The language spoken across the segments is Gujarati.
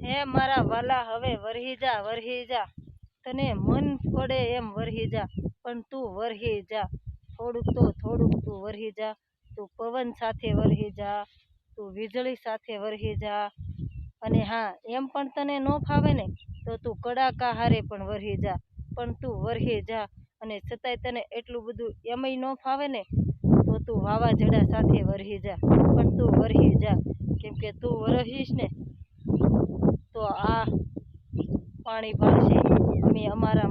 હે મારા વાલા હવે વરહી જા તને મન પડે એમ વરહી જા પણ તું વરહી જા થોડુંક તું વરહી જા તું પવન સાથે વરહી જા તું વીજળી સાથે વરહી જા અને હા એમ પણ તને ન ફાવે ને તો તું કડાકા હારે પણ વરહી જા પણ તું વરહી જા અને છતાંય તને એટલું બધું એમય ન ફાવે ને તો તું વાવાઝોડા સાથે વરહી જા પણ તું વરહી જા કેમ કે તું વરહીશ ને તો આ પાણી ભરશે અમે અમારી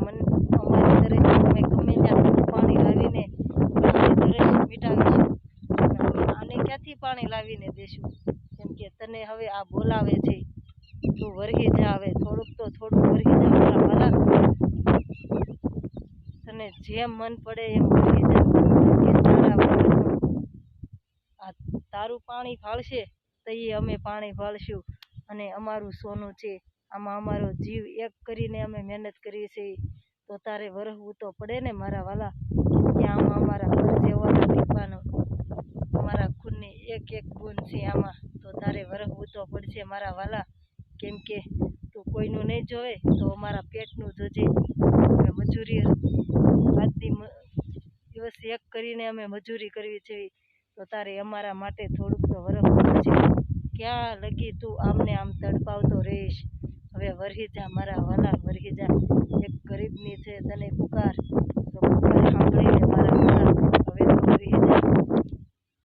તરસ અમે ગમે ત્યાં પાણી લાવીને અમારી તરસ મિટાવીશું અમે આને ક્યાંથી પાણી લાવીને દેશું કેમ કે તને હવે આ બોલાવે છે તું વરહી જા હવે થોડુંક વરહી જા મારા વાલા તને જેમ મન પડે એમ વરહી જા કે તારું પાણી ફાળશે તો એ અમે પાણી ફાળશું અને અમારું સોનું છે આમાં અમારો જીવ એક કરીને અમે મહેનત કરીએ છીએ તો તારે વરહવું તો પડે ને મારા વાલા કે આમાં અમારા પરસેવાના ટીપાનો અમારા ખૂનની એક એક બૂંદ છે આમાં તો તારે વરહવું તો પડશે મારા વાલા કેમ કે તું કોઈનું નહીં જોવે તો અમારા પેટનું જોજે અમે મજૂરી આજથી દિવસ એક કરીને અમે મજૂરી કરવી છે તો તારે અમારા માટે થોડુંક તો વરહવું પડશે ક્યાં લગી તું આમને આમ તડપાવતો રહીશ હવે વરહી જા મારા વાલા વરહી જા એક ગરીબની છે તને પુકાર તો પુકાર સાંભળીને મારા વાલા હવે તો વરહી જા